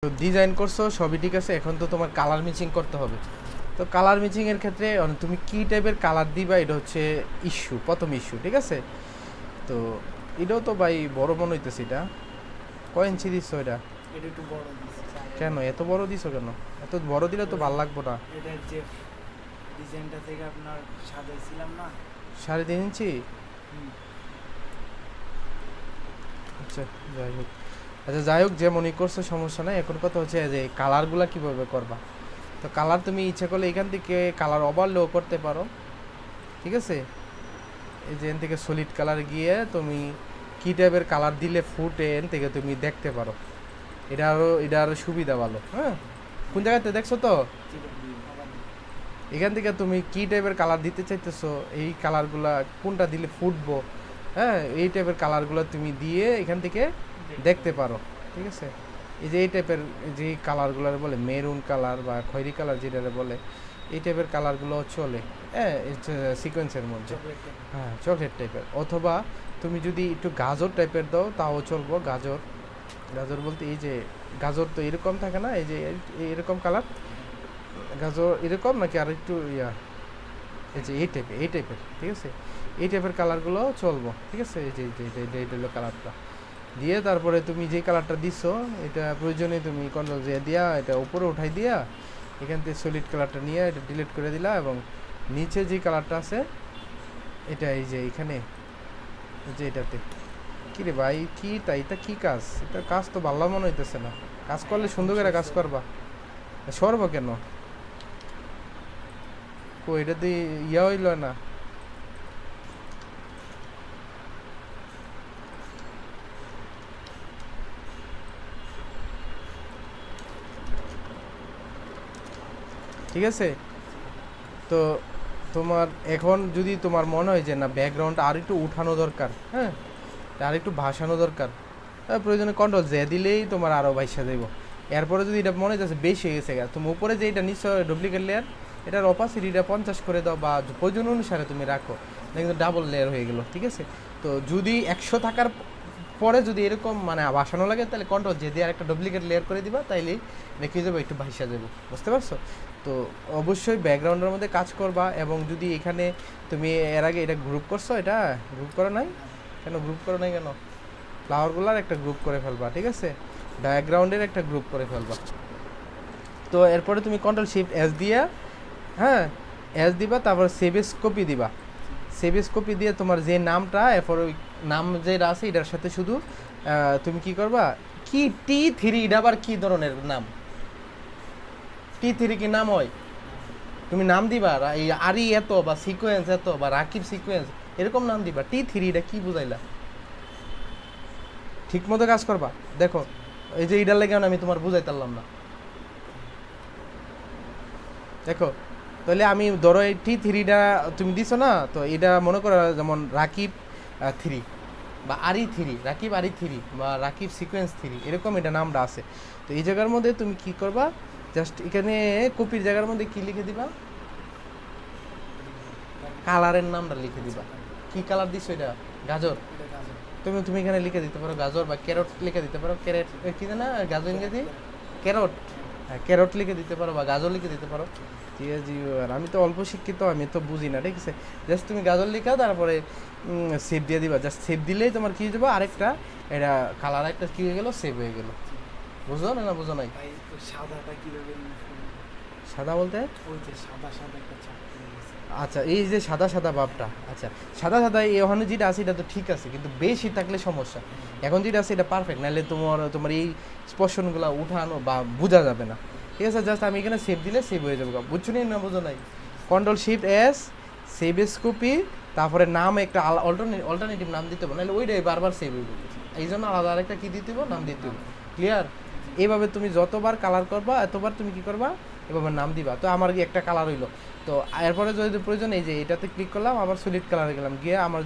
তো ডিজাইন করছো সবই ঠিক আছে, এখন তো তোমার কালার ম্যাচিং করতে হবে। তো কালার ম্যাচিং এর ক্ষেত্রে তুমি কি টাইপের কালার দিবা, এটা হচ্ছে ইস্যু, প্রথম ইস্যু, ঠিক আছে। তো এটাও তো ভাই বড় মনে হইতেছে। এটা কয় ইঞ্চি দিচ্ছ এটা? এটা একটু বড় দিছি। কেন এত বড় দিছো কেন? এত বড় দিলে তো ভালো লাগবো না। এটার যে ডিজাইনটা থেকে আপনার সাজাইছিলাম না। 3.5 ইঞ্চি? হুম। আচ্ছা যাই হোক, আচ্ছা যাই হোক, যে মনে করছো সমস্যা নাই। এখন কথা হচ্ছে যে কালারগুলা কিভাবে করবা। তো কালার তুমি ইচ্ছা করলে এখান থেকে কালার ওভারলেও করতে পারো, ঠিক আছে। এই যে এখান থেকে সলিড কালার গিয়ে তুমি কী টাইপের কালার দিলে ফুটে এন থেকে তুমি দেখতে পারো। এটা আরও সুবিধা ভালো। হ্যাঁ, কোন জায়গাতে দেখছো তো? এখান থেকে তুমি কী টাইপের কালার দিতে চাইতেছো, এই কালারগুলা কোনটা দিলে ফুটবো, হ্যাঁ, এই টাইপের কালারগুলো তুমি দিয়ে এখান থেকে দেখতে পারো, ঠিক আছে। এই যে এই টাইপের যে কালারগুলো বলে মেরুন কালার বা খয়েরি কালার যেটা বলে, এই টাইপের কালারগুলো চলে, হ্যাঁ, সিকোয়েন্সের মধ্যে। হ্যাঁ, চকলেট টাইপের। অথবা তুমি যদি একটু গাজর টাইপের দাও তাও চলবো। গাজর, গাজর বলতে এই যে গাজর তো এরকম থাকে না, এই যে এরকম কালার গাজর এরকম, নাকি আর একটু ইয়া, এই যে এই টাইপের, ঠিক আছে। এই টাইপের কালারগুলো চলবো, ঠিক আছে। এই যে এইটা হলো কালারটা দিয়ে, তারপরে তুমি যে কালারটা দিছো এটা প্রয়োজনে তুমি কন্ট্রোল জে দিয়া এটা উপরে উঠাই দিয়া এখান থেকে সলিড কালারটা নিয়ে এটা ডিলিট করে দিলা, এবং নিচে যে কালারটা আছে এটা এই যে এখানে, যে এটাতে কী রে ভাই, কি তাই এটা কি কাজ? এটা কাজ তো ভালো মনে হইতেছে না। কাজ করলে সুন্দর করে কাজ করবা, সরব কেন? ও এটা দিয়ে ইয়া হইল না। ঠিক আছে। তো তোমার এখন যদি তোমার মনে হয় যে না ব্যাকগ্রাউন্ড আর একটু উঠানো দরকার, হ্যাঁ, আর একটু ভাসানো দরকার, প্রয়োজনে কন্ট্রোল জে দিলেই তোমার আরও বাইসা দেব। এরপরে যদি এটা মনে হচ্ছে বেশি হয়ে গেছে, তুমি উপরে যে এটা নিশ্চয় ডুপ্লিকেট লেয়ার, এটার অপাসিটিটা 50 করে দাও বা প্রয়োজন অনুসারে তুমি রাখো, কিন্তু ডাবল লেয়ার হয়ে গেলো, ঠিক আছে। তো যদি 100 থাকার পরে যদি এরকম মানে বাসানো লাগে, তাহলে কন্ট্রোল জে দিয়ে আর একটা ডুপ্লিকেট লেয়ার করে দিবা, তাইলেই রেখে যাবো, একটু ভাইসা যাবো, বুঝতে পারছো? তো অবশ্যই ব্যাকগ্রাউন্ডের মধ্যে কাজ করবা। এবং যদি এখানে তুমি এর আগে এটা গ্রুপ করছো, এটা গ্রুপ করো নাই কেন? গ্রুপ করো নাই কেন? ফ্লাওয়ারগুলোর একটা গ্রুপ করে ফেলবা, ঠিক আছে। ব্যাকগ্রাউন্ডের একটা গ্রুপ করে ফেলবা। তো এরপরে তুমি কন্ট্রোল শিফট এস দিয়া, হ্যাঁ, এস দিবা, তারপর সেভ এস কপি দিবা। সেভ এস কপি দিয়ে তোমার যে নামটা, এরপর ওই নাম যেটা আছে এটার সাথে শুধু তুমি কি করবা, কি T3, এটা আবার কি ধরনের নাম? T3 কি নাম হয়? তুমি নাম দিবা এই আরি এত বা সিকোয়েন্স এত বা রাকিব সিকোয়েন্স, এরকম নাম দিবা। T3 এটা কি বুঝাইলা? ঠিক মতো কাজ করবা। দেখো এই যে এটার লেগে আমি তোমার বুঝাইতে পারলাম না। দেখো তাহলে আমি ধরো এই T3টা তুমি দিছো না, তো এটা মনে করো যেমন রাকিব 3 বা আরি 3, রাকিব আরি 3 বা রাকিব সিকোয়েন্স 3, এরকম এটা নামটা আছে। তো এই জায়গার মধ্যে তুমি কি করবা, জাস্ট এখানে কপির জায়গার মধ্যে কি লিখে দিবা, কালারের নামটা লিখে দিবা। কি কালার দিছো এটা? গাজর। তুমি তুমি এখানে লিখে দিতে পারো গাজর, বা ক্যারট লিখে দিতে পারো। ক্যারেট কি না গাজর ইংরেজি? ক্যারট। হ্যাঁ, ক্যারট লিখে দিতে পারো বা গাজর লিখে দিতে পারো। ঠিক আছে, আর আমি তো অল্প শিক্ষিত, আমি তো বুঝি না, ঠিক আছে। জাস্ট তুমি গাজর লিখা, তারপরে সেভ দিয়ে দিবা। জাস্ট সেভ দিলেই তোমার কি হয়ে যাবো, আরেকটা এটা কালার একটা কি হয়ে গেলো, সেভ হয়ে গেলো। বুঝো না? বুঝো নাই? সাদাটা কিভাবে? সাদা বলতে ওই যে সাদা সাদা একটা চাপ পড়ে গেছে। আচ্ছা, এই যে সাদা সাদা ভাবটা, আচ্ছা সাদা সাদা ওখানে যেটা আছে এটা তো ঠিক আছে, কিন্তু বেশি থাকলে সমস্যা। এখন যেটা আছে এটা পারফেক্ট, নাহলে তোমার এই স্পর্শনগুলো উঠানো বা বোঝা যাবে না, ঠিক আছে। জাস্ট আমি এখানে সেভ দিলে সেভ হয়ে যাবে। বুঝছো নি না বুঝো নাই? Control shift S, save S copy, তারপরে নাম একটা অল্টারনেটিভ নাম দিতে হবে, নাহলে ওইটাই বারবার সেভ হয়ে যাবে। এই জন্য আলাদা আরেকটা কী দিতে হবে, নাম দিতে হবে। ক্লিয়ার? এইভাবে তুমি যতবার কালার করবা এতবার তুমি কি করবা, এভাবে নাম দিবা। তো আমার কি একটা কালার হইলো, তো এরপরে যদি প্রয়োজন এই যে এটাতে ক্লিক করলাম, আবার সলিড কালারে গেলাম, গিয়ে আমার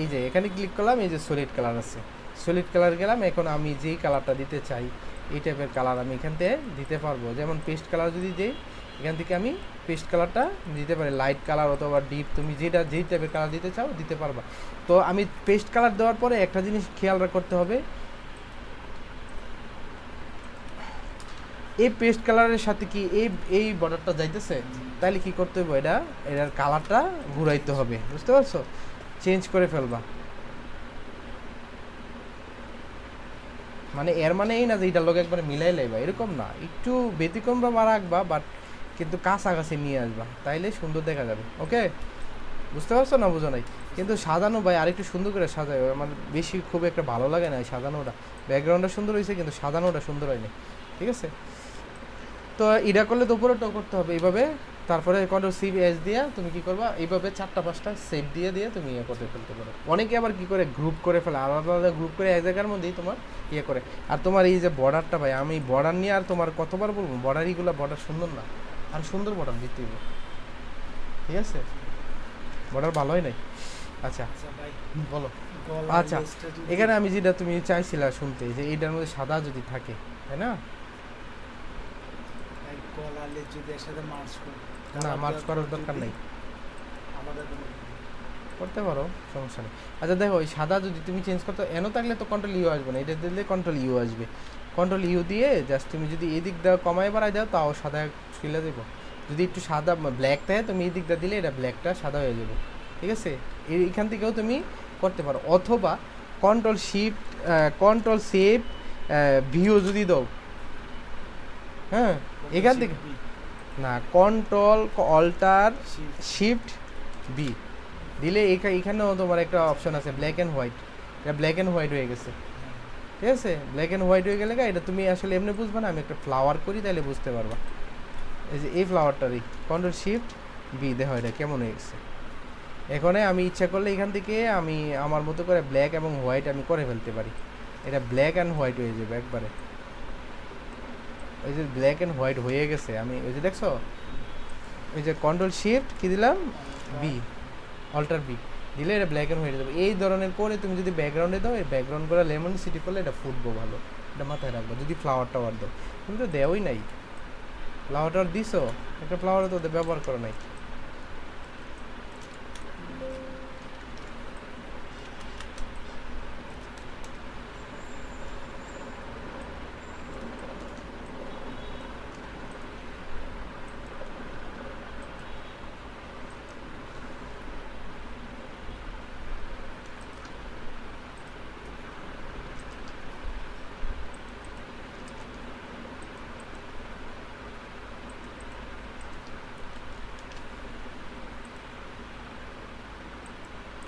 এই যে এখানে ক্লিক করলাম, এই যে সলিড কালার আছে, সলিড কালার গেলাম। এখন আমি যেই কালারটা দিতে চাই এই টাইপের কালার আমি এখান থেকে দিতে পারবো। যেমন পেস্ট কালার যদি দিই, এখান থেকে আমি পেস্ট কালারটা দিতে পারি, লাইট কালার অথবা ডিপ, তুমি যেই টাইপের কালার দিতে চাও দিতে পারবা। তো আমি পেস্ট কালার দেওয়ার পরে একটা জিনিস খেয়াল করতে হবে, এই পেস্ট কালারের সাথে কি এই এই বর্ডারটা যাইতেছে, তাহলে কি করতে হবে, এটার কালারটা ঘুরাইতে হবে, বুঝতে পারছো? চেঞ্জ করে ফেলবা। মানে এর মানে এই না যে এটার লোক একবারে মিলাই লাইবা, এরকম না, একটু ব্যতিক্রম বা রাখবা, বাট কিন্তু কাছাকাছি নিয়ে আসবা, তাইলে সুন্দর দেখা যাবে। ওকে, বুঝতে পারছো না? বুঝো নাই? কিন্তু সাজানো ভাই আরেকটু সুন্দর করে সাজাই, আমার বেশি খুব একটা ভালো লাগে না এই সাজানোটা। ব্যাকগ্রাউন্ডটা সুন্দর হয়েছে কিন্তু সাজানোটা সুন্দর হয়নি, ঠিক আছে? তো এটা করলে তো উপরেটাও করতে হবে এইভাবে, তারপরে কন্ট্রোল সি এস দিয়ে তুমি কি করবা, এইভাবে 4টা 5টা সেভ দিয়ে দিয়ে তুমি ইয়ে করতে ফেলতে পারো। অনেকে আবার কি করে গ্রুপ করে ফেলে, আলাদা আলাদা গ্রুপ করে এক জায়গার মধ্যেই তোমার ইয়ে করে। আর তোমার এই যে বর্ডারটা ভাই, আমি বর্ডার নিয়ে আর তোমার কতবার বলবো, বর্ডার সুন্দর না, আর সুন্দর বর্ডার দিতে হবে, ঠিক আছে? বর্ডার ভালোই নাই। আচ্ছা আচ্ছা ভাই, বলো। গলার আচ্ছা, লেসটা যদি এখানে আমি যেটা তুমি চাইছিলা শুনতে, যে এইটার মধ্যে সাদা যদি থাকে, তাই না? ভাই, গলার লেস যদি এর সাথে মার্চ করি, না, কালার মার্চ দেওয়ার করার পর দরকার যদি নেই, আলাদা করে করতে পারো, সমস্যা নেই। আচ্ছা দেখো, ওই সাদা যদি তুমি চেঞ্জ করতে, এনো থাকলে তো কন্ট্রোল ইউ আসবে না, এটা দিলে কন্ট্রোল ইউ আসবে। কন্ট্রোল ইউ দিয়ে জাস্ট তুমি যদি এই দিক দাও কমাই বাড়াই দাও, তাও সাদা ছুলে দেবো। যদি একটু সাদা ব্ল্যাক থাকে, তুমি এই দিকটা দিলে এটা ব্ল্যাকটা সাদা হয়ে যাবে, ঠিক আছে? এইখান থেকেও তুমি করতে পারো, অথবা control shift control save view যদি দাও, হ্যাঁ, এখান থেকে না, কন্ট্রোল অল্টার শিফট বি দিলে এখানেও তোমার একটা অপশন আছে ব্ল্যাক অ্যান্ড হোয়াইট, এটা ব্ল্যাক অ্যান্ড হোয়াইট হয়ে গেছে, ঠিক আছে? ব্ল্যাক অ্যান্ড হোয়াইট হয়ে গেলে এটা তুমি আসলে এমনি বুঝবে না, আমি একটা ফ্লাওয়ার করি তাহলে বুঝতে পারবা। এই যে এই ফ্লাওয়ারটারই কন্ট্রোল শিফট বি, দেখো এটা কেমন হয়ে গেছে। এখানে আমি ইচ্ছা করলে এখান থেকে আমি আমার মতো করে ব্ল্যাক এবং হোয়াইট আমি করে ফেলতে পারি, এটা ব্ল্যাক অ্যান্ড হোয়াইট হয়ে যাবে একবারে। ওই যে ব্ল্যাক অ্যান্ড হোয়াইট হয়ে গেছে, আমি ওই যে দেখছো, ওই যে কন্ট্রোল শিফট কি দিলাম, বি, অল্টার বি দিলে এটা ব্ল্যাক অ্যান্ড হোয়াইট যাবে। এই ধরনের করে তুমি যদি ব্যাকগ্রাউন্ডে দাও, এই ব্যাকগ্রাউন্ড করে লেমন সিটি করলে এটা ফুটবো ভালো, এটা মাথায় রাখবো। যদি ফ্লাওয়ার টাওয়ার দাও, তুমি তো দেওয়াই নাই, ফ্লাওয়ার টাওয়ার দিছো, একটা ফ্লাওয়ারও তো ব্যবহার করো নাই।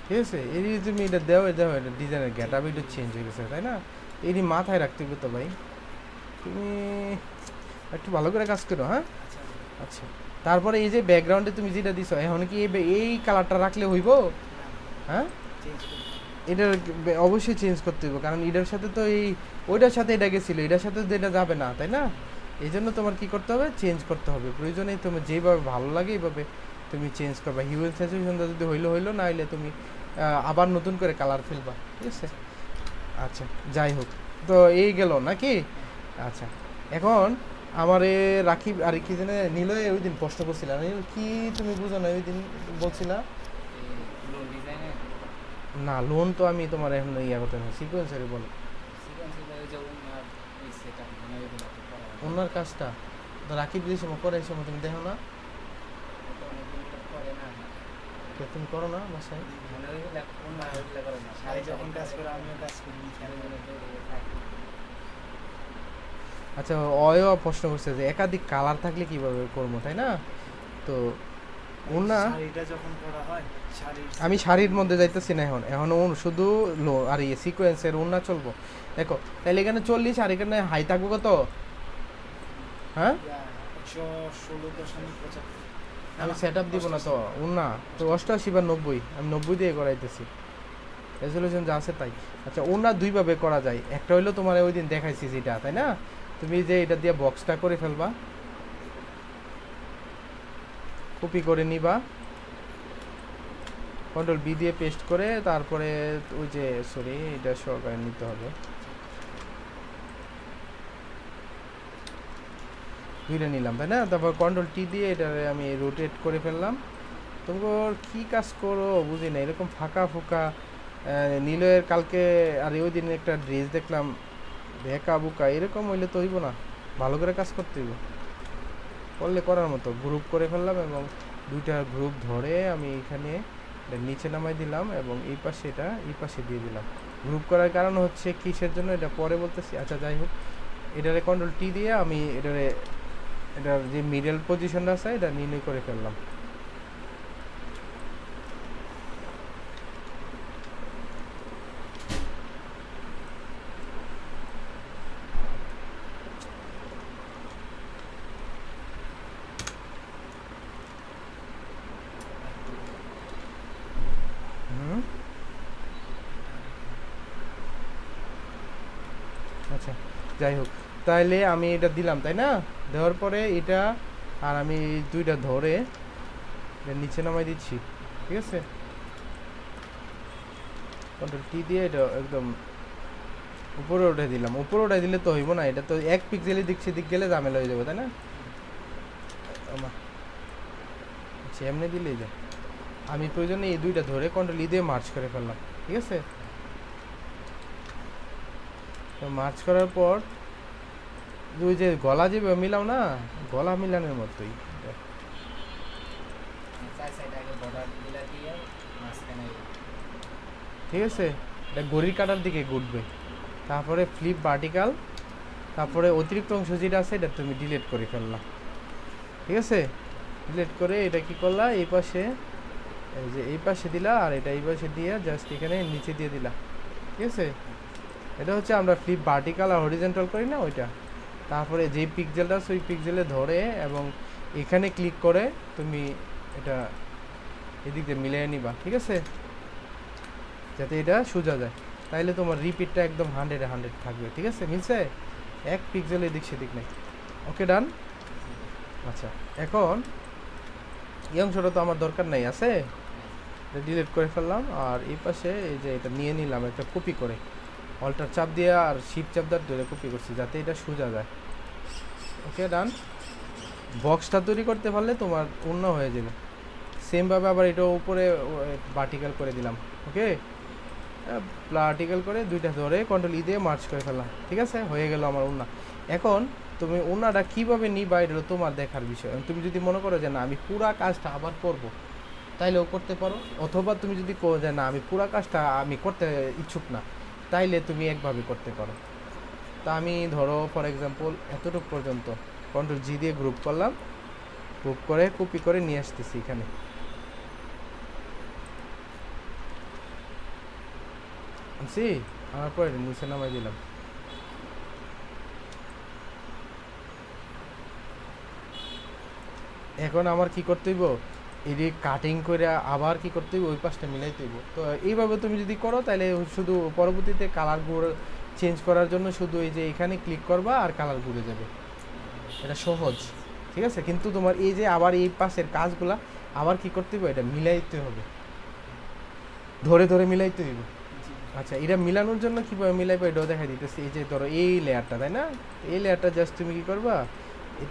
ঠিক আছে, এই যে তুমি এটা দেও, এটা ডিজাইনের গেট আপ একটু চেঞ্জ হয়ে গেছে, তাই না? এই মাথায় রাখতে হবে তো ভাই, তুমি একটু ভালো করে কাজ করো, হ্যাঁ? আচ্ছা, তারপরে এই যে ব্যাকগ্রাউন্ডে তুমি যেটা দিছো, এখন কি এই কালারটা রাখলে হইব? হ্যাঁ, এটা অবশ্যই চেঞ্জ করতে হবে, কারণ এটার সাথে তো এই ওইটার সাথে এটা গেছিলো, এটার সাথে তো এটা যাবে না, তাই না? এই জন্য তোমার কি করতে হবে, চেঞ্জ করতে হবে। প্রয়োজনে তুমি যেভাবে ভালো লাগে এইভাবে তুমি চেঞ্জ করবা। হিউম্যান স্যাচুরেশনটা যদি হইলো না হইলে তুমি আবার নতুন করে কালার ফেলবা, ঠিক আছে? আচ্ছা, যাই হোক, তো এই গেল নাকি? আচ্ছা, এখন আমারে রাকিব আর কি জানে নিলয় ওই দিন প্রশ্ন করছিল, কি তুমি বুঝো না ওই দিন বলছিলা? না, লোন তো আমি তোমার এখন ইয়া করতে না, সিকোয়েন্সারে বলো ওনার কাজটা তো রাকিব যে সময় করে, এই সময় তুমি দেখো না, তুমি করো না বাসায়? যখন কাজ করে আমিও কাজ করি। আচ্ছা, অয়ও প্রশ্ন করছে যে একাধিক কালার থাকলে কিভাবে করবো, তাই না? তো ওনা শাড়িটা যখন করা হয়, আমি শাড়ির মধ্যে যাইতেছি না, এখন শুধু লো আর ইয়ে সিকোয়েন্সের ওনা চলবো। দেখো তাহলে এখানে 40 আর এখানে হাই থাকবো কত, হ্যাঁ? 116.75। আমি সেট আপ দিব না তো ওনা, তো 88 বা 90, আমি 90 দিয়ে করাইতেছি, রেজলিউশন যা আছে তাই। আচ্ছা, ওনা দুইভাবে করা যায়, একটা হইলো তোমার ওই দিন দেখাইছি যেটা, তাই না? তুমি যে এটা দিয়ে বক্সটা করে ফেলবা, কপি করে নিবা, কন্ট্রোল বি দিয়ে পেস্ট করে, তারপরে ওই যে সরি এটা সহকারে নিতে হবে, দুইটা নিলাম, তাই না? তারপর কন্ট্রোল টি দিয়ে এটা আমি রোটেট করে ফেললাম। তোমার কি কাজ করো বুঝি না, এরকম ফাঁকা ফোঁকা। নিলয়ের কালকে আর ওই দিন একটা ড্রেস দেখলাম, বেকা বুকা, এরকম হইলে তো হইব না। ভালো করে কাজ করতে হইব, করলে করার মতো। গ্রুপ করে ফেললাম এবং দুইটা গ্রুপ ধরে আমি এখানে এটা নিচে নামাই দিলাম এবং এই পাশে এটা এই পাশে দিয়ে দিলাম। গ্রুপ করার কারণ হচ্ছে কিসের জন্য এটা পরে বলতেছি। আচ্ছা যাই হোক, এটারে কন্ট্রোল টি দিয়ে আমি এটার যে মিডল পজিশনটা আছে এটা নির্ণয় করে ফেললাম। হুম, আচ্ছা যাই হোক, তাইলে আমি এটা দিলাম তাই না, দেওয়ার পরে এটা আর আমি দুইটা ধরে এটা নিচে নামাই দিচ্ছি, ঠিক আছে। কন্ট্রোল টি দিয়ে এটা একদম উপরে উঠে দিলাম। উপরে উঠে দিলে তো হইব না, এটা তো এক পিক্সেলের দিক সেদিক গেলে ঝামেলা হয়ে যাবে তাই না। আচ্ছা এমনি দিলেই যায়। আমি প্রয়োজনে এই দুইটা ধরে কন্ট্রোল ই দিয়ে মার্চ করে ফেললাম, ঠিক আছে। তো মার্চ করার পর ওই যে গলা যে মিলাও না, গলা মিলানোর মতোই এটা। ঠিক আছে, এটা ঘড়ির কাটার দিকে ঘুরবে। তারপরে ফ্লিপ ভার্টিক্যাল, তারপরে অতিরিক্ত অংশ যেটা আছে এটা তুমি ডিলিট করে ফেললা, ঠিক আছে। ডিলিট করে এটা কি করলা, এই পাশে এই যে এই পাশে দিলা আর এটা এই পাশে দিয়ে জাস্ট এখানে নিচে দিয়ে দিলা, ঠিক আছে। এটা হচ্ছে আমরা ফ্লিপ ভার্টিক্যাল আর হরিজন্টাল করি না ওইটা। তারপরে যেই পিক্সেলটা আছে ওই পিক্সেলে ধরে এবং এখানে ক্লিক করে তুমি এটা এদিক দিয়ে মিলিয়ে নিবা, ঠিক আছে, যাতে এটা সোজা যায়। তাইলে তোমার রিপিটটা একদম 100-100 থাকবে, ঠিক আছে। মিলছে, এক পিক্সেল এদিক সেদিক নেই। ওকে ডান। আচ্ছা এখন এই অংশটা তো আমার দরকার নাই, আছে, ডিলিট করে ফেললাম। আর এই পাশে এই যে এটা নিয়ে নিলাম একটা কপি করে, অল্টার চাপ দিয়ে আর শিপ চাপ দিয়ে কপি করছি যাতে এটা সোজা যায়। ওকে ডান। বক্সটা তৈরি করতে পারলে তোমার পূর্ণ হয়ে যাবে। সেমভাবে আবার এটা উপরে ভার্টিক্যাল করে দিলাম, ওকে। ভার্টিক্যাল করে দুইটা ধরে কন্ট্রোল ই দিয়ে মার্চ করে ফেললাম, ঠিক আছে, হয়ে গেল আমার উন্না। এখন তুমি উন্নাটা কীভাবে নিবা এটা তোমার দেখার বিষয়। তুমি যদি মনে করো যে না আমি পুরা কাজটা আবার করব, তাইলেও করতে পারো। অথবা তুমি যদি কো যে না আমি পুরা কাজটা আমি করতে ইচ্ছুক না, তাইলে তুমি একভাবে করতে পারো। তা আমি ধরো ফর এক্সাম্পল এতটুকু পর্যন্ত কন্ট্রোল জি দিয়ে গ্রুপ করলাম, গ্রুপ করে কপি করে নিয়ে আসতেছি এখানে। আনছি, আনার পরে নিচে নামাই দিলাম। এখন আমার কি করতে হইব, এটি কাটিং করে আবার কি করতে হইব, ওই পাশটা মিলাইতে হইব। তো এইভাবে তুমি যদি করো তাহলে শুধু পরবর্তীতে কালার গুলো চেঞ্জ করার জন্য শুধু এই যে এখানে ক্লিক করবা আর কালার ঘুরে যাবে। এটা সহজ, ঠিক আছে। কিন্তু তোমার এই যে আবার এই পাশের কাজগুলা আবার কি করতে হবে, এটা মিলাইতে হবে, ধরে ধরে মিলাইতে হইব। আচ্ছা এটা মিলানোর জন্য কীভাবে মিলাইবা এটাও দেখা দিতেছে। এই যে ধরো এই লেয়ারটা, তাই না, এই লেয়ারটা জাস্ট তুমি কী করবা,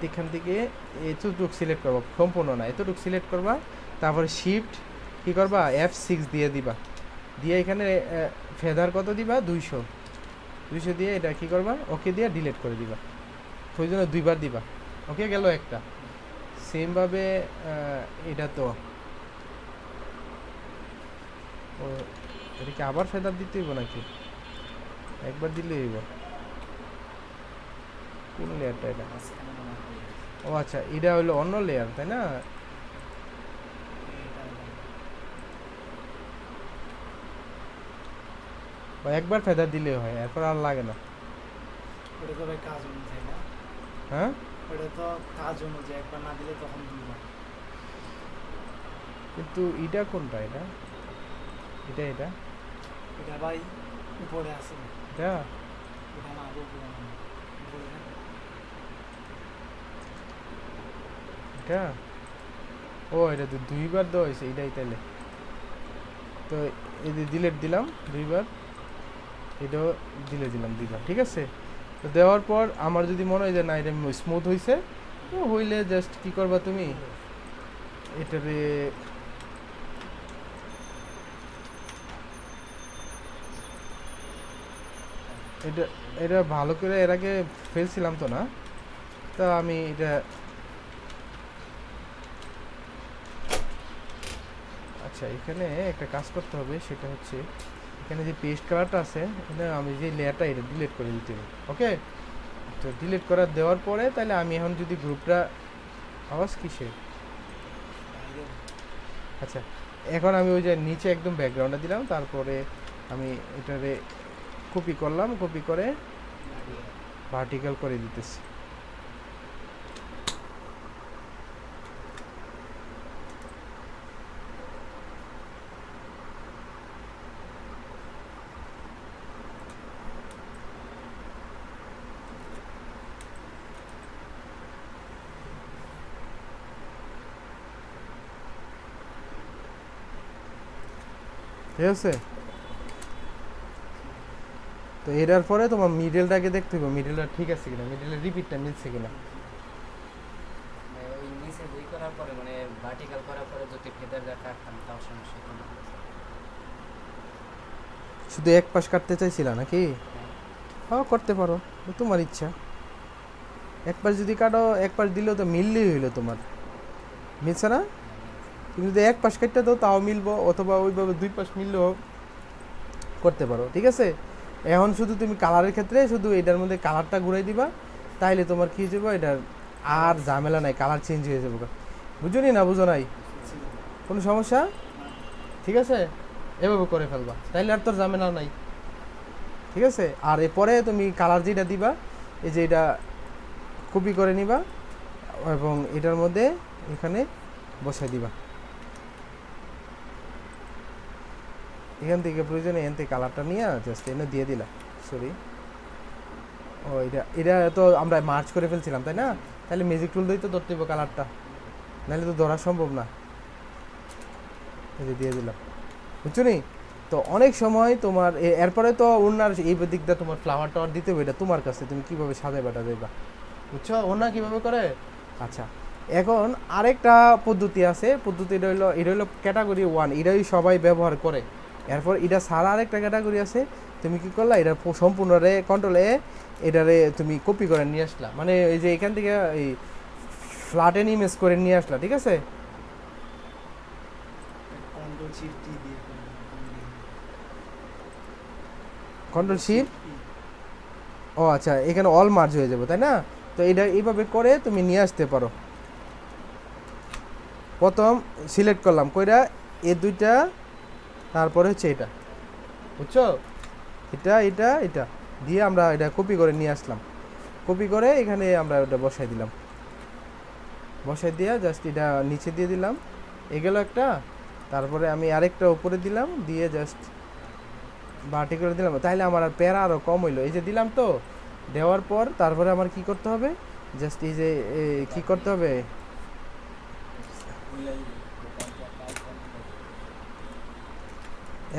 এখান থেকে এতটুক সিলেক্ট করবা, সম্পূর্ণ না, এতটুক সিলেক্ট করবা। তারপরে শিফট কী করবা, F6 দিয়ে দিবা, দিয়ে এখানে ফেদার কত দিবা, 200 দিয়ে এটা কী করবা, ওকে দিয়ে ডিলিট করে দিবা। ওই জন্য দুইবার দিবা, ওকে গেল একটা। সেমভাবে এটা তো ও, এটা কি আবার ফেদার দিতে হইব নাকি, একবার দিলে হইব। কোন লেয়ারটা এটা, ও আচ্ছা এটা হলো অন্য লেয়ার তাই না। একবার ফেদার দিলে হয়, এরপর আর লাগে না। ওটা তো ভাই কাজ অনুযায়ী না, হ্যাঁ ওটা তো কাজ অনুযায়ী, একবার না দিলে তখন দুইবার। কিন্তু এটা কোনটা, এটা এটা এটা এটা ভাই উপরে আছে, এটা এটা না উপরে না, উপরে না। এটা ও এটা তো দুইবার দেওয়া হয়েছে, এটাই তাইলে। তো এই যে ডিলেট দিলাম দুইবার, এটাও দিলে দিলাম দুইবার, ঠিক আছে। তো দেওয়ার পর আমার যদি মনে হয় যে না এটা স্মুথ হয়েছে, তো হইলে জাস্ট কি করবা তুমি, এটারে এটা এটা ভালো করে এর আগে ফেলছিলাম তো না, তো আমি এটা আচ্ছা এখানে একটা কাজ করতে হবে, সেটা হচ্ছে এখানে যে পেস্ট কালারটা আছে এটা আমি যে লেয়ারটা এটা ডিলিট করে দিতে হবে। ওকে, তো ডিলিট করা দেওয়ার পরে তাহলে আমি এখন যদি গ্রুপটা আওয়াজ কিসে আচ্ছা এখন আমি ওই যে নিচে একদম ব্যাকগ্রাউন্ডটা দিলাম, তারপরে আমি এটারে কপি করলাম, কপি করে ভার্টিক্যাল করে দিতেছি। ঠিক আছে, তো এটার পরে তোমার মিডলটাকে দেখতে হবে, মিডলটা ঠিক আছে কিনা, মিডলের রিপিটটা মিলছে কিনা। ওই নিচে দুই করার পরে মানে ভার্টিক্যাল করার পরে যদি ফেদার দেখা রাখতাম তাও সমস্যা হতো না। শুধু এক পাশ কাটতে চাইছিলা নাকি? হ্যাঁ করতে পারো, তোমার ইচ্ছা। এক পাশ যদি কাটো, এক পাশ দিলেও তো মিললেই হইলো, তোমার মিলছে না? তুমি যদি এক পাশ কাটতে দাও তাও মিলবো, অথবা ওইভাবে দুই পাশ মিললেও করতে পারো। ঠিক আছে, এখন শুধু তুমি কালারের ক্ষেত্রে শুধু এটার মধ্যে কালারটা ঘুরাই দিবা, তাইলে তোমার কী যাবো, এটার আর ঝামেলা নাই, কালার চেঞ্জ হয়ে যাবো। বুঝো নি না বুঝো নাই, কোনো সমস্যা? ঠিক আছে, এভাবে করে ফেলবা, তাইলে আর তোর ঝামেলা নাই। ঠিক আছে, আর এরপরে তুমি কালার যেটা দিবা, এই যে এটা কপি করে নিবা এবং এটার মধ্যে এখানে বসাই দিবা। এখান থেকে প্রয়োজনে এখান থেকে কালারটা নিয়ে জাস্ট এনে দিয়ে দিলা। সরি, ও এটা এটা তো আমরা মার্চ করে ফেলছিলাম তাই না? তাহলে ম্যাজিক টুল দিয়েই তো ধরতে হবে কালারটা, নাহলে তো ধরা সম্ভব না। এই যে দিয়ে দিলাম, বুঝছো নি? তো অনেক সময় তোমার এরপরে তো ওনার এই দিকটা তোমার ফ্লাওয়ার টাওয়ার দিতে হবে, এটা তোমার কাছে, তুমি কীভাবে সাজাই বাটা দেবা, বুঝছো? ওনা কীভাবে করে। আচ্ছা, এখন আরেকটা পদ্ধতি আছে, পদ্ধতিটা হইলো, এটা হইলো ক্যাটাগরি 1, এটাই সবাই ব্যবহার করে। এরপর এটা ছাড়া আরেকটা ক্যাটাগরি আছে, তুমি কি করলা, এটা সম্পূর্ণরে কন্ট্রোল এ এটারে তুমি কপি করে নিয়ে আসলা, মানে এই যে এখান থেকে এই ফ্ল্যাটেন ইমেজ করে নিয়ে আসলা। ঠিক আছে, কন্ট্রোল শিফট টি দিয়ে কন্ট্রোল শিফট, ও আচ্ছা এখানে অল মার্জ হয়ে যাবে তাই না? তো এটা এইভাবে করে তুমি নিয়ে আসতে পারো। প্রথম সিলেক্ট করলাম কইরা এই দুইটা, তারপরে হচ্ছে এটা, বুঝছো? এটা এটা এটা দিয়ে আমরা এটা কপি করে নিয়ে আসলাম, কপি করে এখানে আমরা ওটা বসাই দিলাম, বসাই দিয়ে জাস্ট এটা নিচে দিয়ে দিলাম, এগুলো একটা, তারপরে আমি আরেকটা উপরে দিলাম, দিয়ে জাস্ট বাটি করে দিলাম, তাইলে আমার আর প্যারা আরও কম হইলো। এই যে দিলাম তো, দেওয়ার পর তারপরে আমার কি করতে হবে, জাস্ট এই যে কি করতে হবে,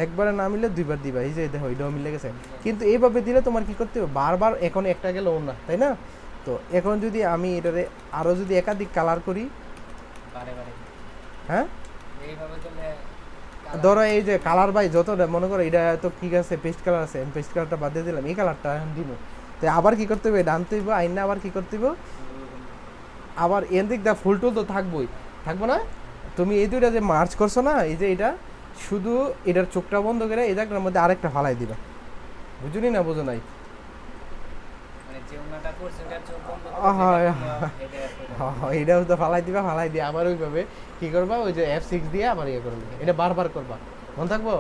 একবারে না মিলে দুইবার দিবা। এই যে দেখো এটাও মিলে গেছে, কিন্তু এইভাবে দিলে তোমার কি করতে হবে, বারবার এখন একটা গেল না, তাই না? তো এখন যদি আমি এটারে আরও যদি একাধিক কালার করি, বারে বারে হ্যাঁ এইভাবে করলে ধরো এই যে কালার বাই যতটা মনে করো, এটা তো ঠিক আছে পেস্ট কালার আছে, আমি পেস্ট কালারটা বাদ দিয়ে দিলাম, এই কালারটা এখন দিব, তো আবার কি করতে হবে, ডানতে হইব, আইনা আবার কি করতে হইব, আবার এন দিক দা ফুল টুল তো থাকবোই, থাকবো না? তুমি এই দুইটা যে মার্চ করছো না, এই যে এটা শুধু এটার চোখটা বন্ধ করে এই জায়গাটার মধ্যে আরেকটা ফালাই দিবা, বুঝুনি না বুঝো নাই? মানে যে ওনাটা করছে ওটার চোখ বন্ধ এটাও তো ফালাই দিবা, ফালাই দিয়ে আবার ওইভাবে কি করবা, ওই যে F6 দিয়ে আবার ইয়ে করবে, এটা বারবার করবা, মনে থাকবো?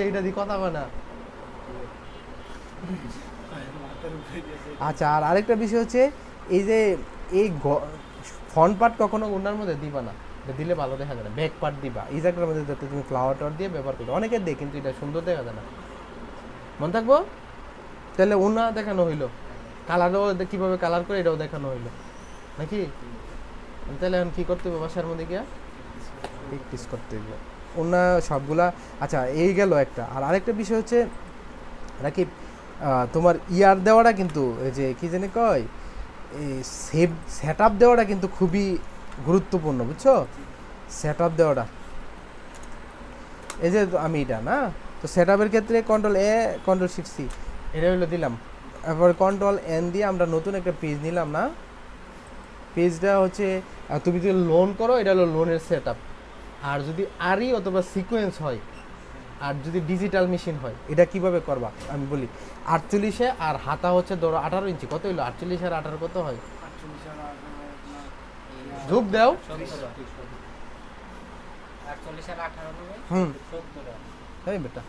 এটা দিয়ে কথা বলে না। মাথার উপরে গেছে। আচ্ছা, আর আরেকটা বিষয় হচ্ছে এই যে এই ফ্রন্ট পার্ট কখনো ওনার মধ্যে দিবা না, এটা দিলে ভালো দেখা যায় না, ব্যাক পার্ট দিবা, এই জায়গাটার মধ্যে যাতে তুমি ফ্লাওয়ার টাওয়ার দিয়ে ব্যবহার করো, অনেকে দেয় কিন্তু এটা সুন্দর দেখা যায় না, মনে থাকবো? তাহলে ওনা দেখানো হইলো, কালারও কীভাবে কালার করে এটাও দেখানো হইলো নাকি? তাহলে এখন কী করতে হবে, বাসার মধ্যে গিয়া প্র্যাকটিস করতে হবে ওনা সবগুলা। আচ্ছা এই গেল একটা, আর আরেকটা বিষয় হচ্ছে নাকি তোমার ইয়ার দেওয়াটা কিন্তু এই যে কী জানি কয়, এই সেট আপ দেওয়াটা কিন্তু খুবই গুরুত্বপূর্ণ, বুঝছো? সেট আপ দেওয়াটা, এই যে আমি এটা না, তো সেট আপের ক্ষেত্রে কন্ট্রোল এ কন্ট্রোল শিফট সি এটা হলো দিলাম, এরপর কন্ট্রোল এন দিয়ে আমরা নতুন একটা পেজ নিলাম না, পেজটা হচ্ছে তুমি যদি লোন করো এটা হলো লোনের সেট আপ, আর যদি আরই অথবা সিকোয়েন্স হয়, আর যদি ডিজিটাল মেশিন হয় এটা কিভাবে করবা আমি বলি। 48-এ আর হাতা হচ্ছে ধরো 18 ইঞ্চি, কত হইলো 48 আর 18 কত হয়? 48 আর আপনার যোগ দাও। 17 48 আর 18 হবে হুম 17। এই বেটা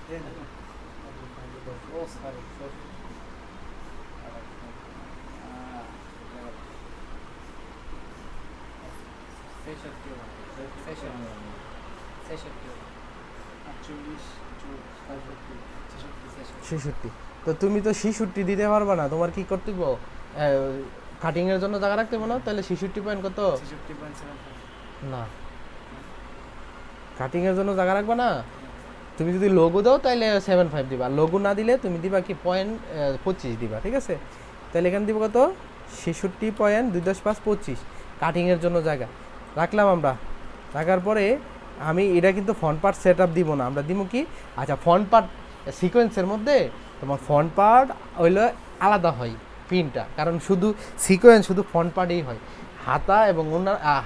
ও সরি 66। তো তুমি তো 66 দিতে পারবা না, তোমার কি করতে হইব? কাটিং এর জন্য জায়গা রাখতে হবে না, তাহলে 66 পয়েন্ট কত? 66.75 না, কাটিং এর জন্য জায়গা রাখবা না। তুমি যদি লোগো দাও তাহলে 75 দিবা, লোগো না দিলে তুমি দিবা কি 0.25 দিবা, ঠিক আছে? তাহলে এখানে দিব কত? 66.2.5 কাটিং এর জন্য জায়গা রাখলাম আমরা। রাখার পরে আমি এটা কিন্তু ফ্রন্ট পার্ট সেট আপ দিব না, আমরা দিব কি, আচ্ছা ফ্রন্ট পার্ট সিকোয়েন্সের মধ্যে তোমার ফ্রন্ট পার্ট হইলো আলাদা হয় প্রিন্টটা, কারণ শুধু সিকোয়েন্স শুধু ফ্রন্ট পার্টেই হয়, হাতা এবং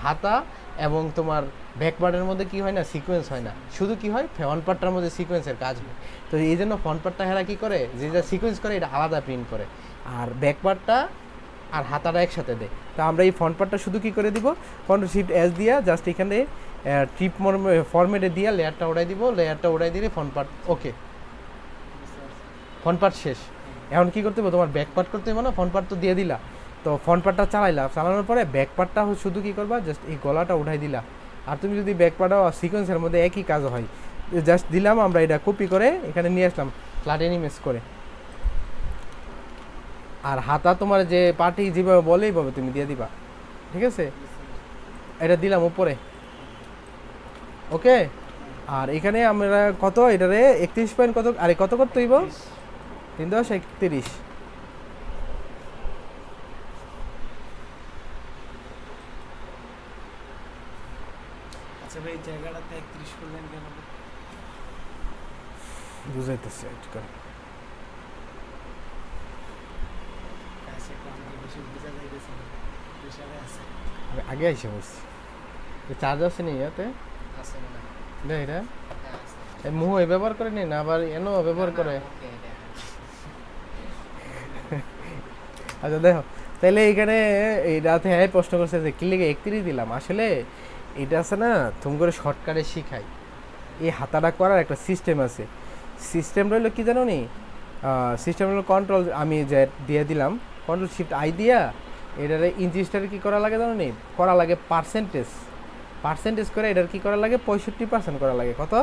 হাতা এবং তোমার ব্যাক পার্টের মধ্যে কি হয় না, সিকোয়েন্স হয় না, শুধু কি হয় ফ্রন্ট পার্টটার মধ্যে সিকোয়েন্সের কাজ হয়। তো এই জন্য ফ্রন্ট পার্টটা হেরা কী করে, যে যা সিকোয়েন্স করে এটা আলাদা প্রিন্ট করে, আর ব্যাক পার্টটা আর হাতাটা একসাথে দেয়। তো আমরা এই ফ্রন্ট পার্টটা শুধু কি করে দিব, Ctrl+Shift+S দিয়া জাস্ট এখানে ট্রিপ ফরম্যাটে দিয়া লেয়ারটা উড়াই দিব, লেয়ারটা উড়াই দিলে ফ্রন্ট পার্ট ওকে, ফ্রন্ট পার্ট শেষ। এখন কি করতে হবে, তোমার ব্যাক পার্ট করতে হবে না, ফ্রন্ট পার্ট তো দিয়ে দিলা, তো ফ্রন্ট পার্টটা চালানোর পরে ব্যাক পার্টটা শুধু কি করবা, জাস্ট এই গলাটা উঠাই দিলা। আর তুমি যদি ব্যাক পার্টও সিকোয়েন্সের মধ্যে একই কাজ হয়, জাস্ট দিলাম আমরা, এটা কপি করে এখানে নিয়ে আসলাম ফ্ল্যাটেন ইমেজ করে। আর হাতা তোমার যে পার্টি যেভাবে বলে এইভাবে তুমি দিয়ে দিবা, ঠিক আছে? এটা দিলাম উপরে, ওকে। আর এখানে আমরা কত, এটারে 31 পয়েন্ট কত, আরে কত করতে হইব, 3.31। আচ্ছা ভাই, এই জায়গাটাতে 31 করলেন কেন? বুঝাইতেছে একটু করে। কাছে কম বেশি বুঝা যাইতেছে না, প্রেসারে আছে। আগে আইসে বসছি, চার্জ আছে নি ইয়াতে, আছে না দেখ এটা আছে মুহ ব্যবহার করে নি না, আবার এনো ব্যবহার করে। ওকে এটা আচ্ছা দেখো, তাহলে এখানে এই রাতে হ্যাঁ প্রশ্ন করছে যে কি লিখে 31 দিলাম, আসলে এটা আছে না তুমি করে শর্টকাটে শিখাই, এই হাতাটা করার একটা সিস্টেম আছে। সিস্টেম রইলো কি জানো নি, সিস্টেম হলো কন্ট্রোল, আমি যে দিয়ে দিলাম Ctrl+Shift+I দিয়া এটারে ইঞ্চিসটার কি করা লাগে জানো নি, করা লাগে পার্সেন্টেজ করে, এটার কি করা লাগে 65% করা লাগে, কত?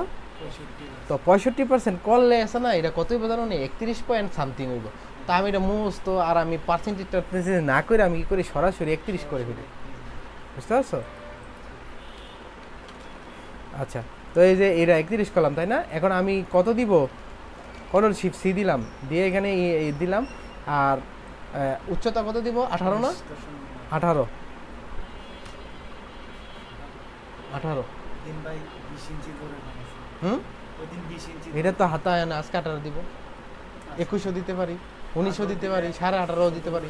65 তো 65% করলে আছে না, এটা কতই জানো নি 31 পয়েন্ট সামথিং হইব। তা আমি এটা মুস্ত, আর আমি পার্সেন্টেজটা না করে আমি কি করি, সরাসরি 31 করে ফেলি, বুঝতে পারছো? আচ্ছা, তো এই যে এটা 31 করলাম তাই না, এখন আমি কত দিব, Ctrl+Shift+C দিলাম, দিয়ে এখানে দিলাম, আর উচ্চতা কত দিব, 18 না, 18 দিন ভাই 20 ইঞ্চি করে বানাইছে। হুম, ওই দিন 20 ইঞ্চি এটা তো হাতা হয় না, আজকে 18 দিব, 21 দিতে পারি, 19 দিতে পারি, 18.5 দিতে পারি,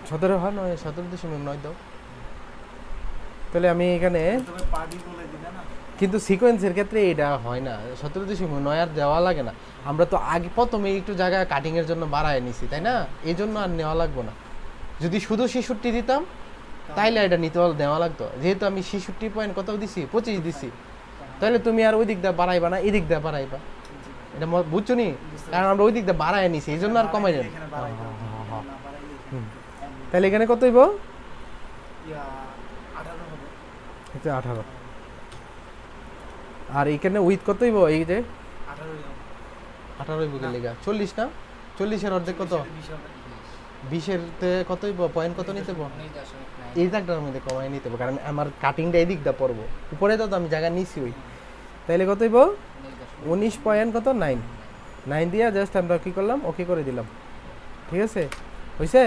17 হয় নয়, 17.9 দাও। তাহলে আমি এখানে, তবে পার্টি বলে দিলে না, কিন্তু সিকোয়েন্সের ক্ষেত্রে এটা হয় না, 17.9 আর দেওয়া লাগে না, আমরা তো আগে প্রথমে একটু জায়গা কাটিংয়ের জন্য বাড়ায় নিছি তাই না, এই জন্য আর নেওয়া লাগবো না। যদি শুধু 66 দিতাম তাইলে এটা নেওয়া লাগতো, যেহেতু আমি 66 পয়েন্ট কত দিছি, 25 দিছি, তাহলে তুমি আর ওই দিক দিয়ে বাড়াইবা না, এই দিক দিয়ে বাড়াইবা, এটা বুঝছো নি, কারণ আমরা ওই দিক দিয়ে বাড়ায় নিছি, এই জন্য আর কমাই যাবে। এখানে বাড়াইতে হবে, না বাড়াইলে এখানে তাহলে এখানে কত হইব, 18 হবে। এটা 18, আর এখানে উইথ কত হইব, এই যে 18 হবে। 18 হইব কি লেগা 40 না, 40-এর অর্ধেক কত, 20 হবে। 20-এর তে কত হইব, পয়েন্ট কত নিতে হইব, 19.9 এই জায়গাটার মধ্যে কমাই নিতে হবে, কারণ আমার কাটিংটা এই দিকটা পড়বো, উপরে তো আমি জায়গা নিছি ওই, তাইলে কত হইব 19 পয়েন্ট কত 9 দিয়া জাস্ট আমরা কি করলাম, ওকে করে দিলাম, ঠিক আছে, হইছে।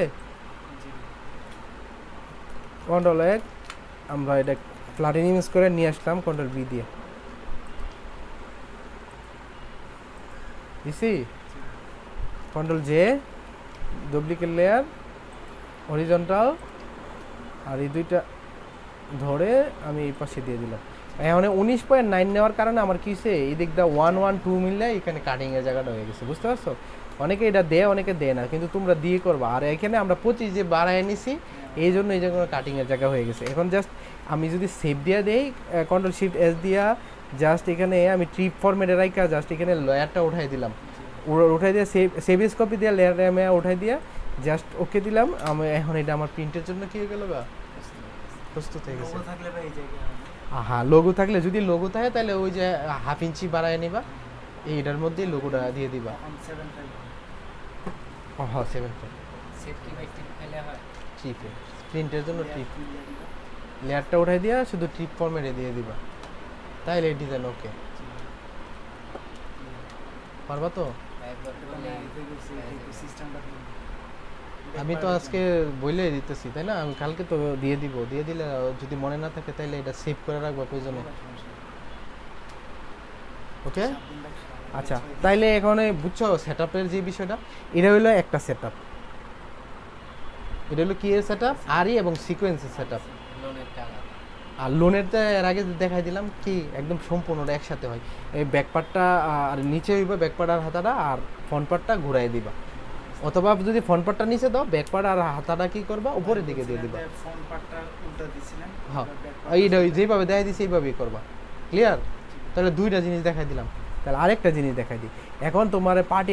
Ctrl+1 আমরা এটা ফ্ল্যাটেন ইমেজ করে নিয়ে আসলাম, Ctrl+V দিয়ে দিছি, Ctrl+J ডুপ্লিকেট লেয়ার, হরিজন্টাল, আর এই দুইটা ধরে আমি এই পাশে দিয়ে দিলাম। এখন 19.9 নেওয়ার কারণে আমার কি হয়েছে, এই দিক দা 112 মিললে এখানে কাটিংয়ের জায়গাটা হয়ে গেছে, বুঝতে পারছো? অনেকে এটা দেয়, অনেকে দেয় না, কিন্তু তোমরা দিয়ে করবা। আর এখানে আমরা 25 যে বাড়ায় নিছি, এই জন্য এই জায়গায় কাটিংয়ের জায়গা হয়ে গেছে। এখন জাস্ট আমি যদি সেভ দিয়ে দেই, কন্ট্রোল শিফট এস দিয়া জাস্ট এখানে আমি ট্রিপ ফরম্যাটে রাখা জাস্ট এখানে লেয়ারটা উঠাই দিলাম, উঠাই দিয়ে সেভ এস কপি দিয়ে লেয়ার উঠাই দিয়া জাস্ট ওকে দিলাম। আমি এখন এটা আমার প্রিন্টের জন্য কি হয়ে গেল বা প্রস্তুত হয়ে গেছে। লোগো থাকলে ভাই এই জায়গায় হ্যাঁ, লোগো থাকলে, যদি লোগো থাকে তাহলে ওই যে 1/2 ইঞ্চি বাড়ায় নিবা, এইটার মধ্যেই লোগোটা দিয়ে দিবা। on 7.5 হ্যাঁ 7.5 সেভ কি ভাই টিপ ফেলে হয়? ট্রিপে প্রিন্টের জন্য ট্রিপ লেয়ারটা উঠাই দিয়া শুধু ট্রিপ ফরম্যাটে দিয়ে দিবা, তাইলে এই ডিজাইন ওকে। পারবা তো? একবার করলে সিস্টেমটা আমি তো আজকে বইলে দিতেছি, তাই না? আমি কালকে তো দিয়ে দিব, দিয়ে দিলে যদি মনে না থাকে তাহলে এটা সেভ করে রাখবো প্রয়োজনে। ওকে, আচ্ছা তাইলে এখন বুঝছো সেটআপের যে বিষয়টা, এটা হলো একটা সেটআপ, এটা হলো কি এর সেটআপ, আরই এবং সিকোয়েন্সের সেটআপ। লোনের টাকা আর লোনেরটা এর আগে দেখাই দিলাম কি একদম সম্পূর্ণটা একসাথে হয়। এই ব্যাক পার্টটা আর নিচে হইব, ব্যাক পার্ট আর হাতাটা, আর ফ্রন্ট পার্টটা ঘুরাই দিবা। অথবা যদি ফ্রন্ট পার্টটা নিচে দাও, ব্যাক পার্ট আর হাতাটা কি করবা উপরের দিকে দিয়ে দিবা। ফোন পার্টটা উল্টা দিছিলেন। হ্যাঁ, এইটা যেভাবে দেখাই দিছি এইভাবেই করবা। ক্লিয়ার? তাহলে দুইটা জিনিস দেখাই দিলাম। তাহলে আরেকটা জিনিস দেখাই দিই। এখন তোমার পার্টি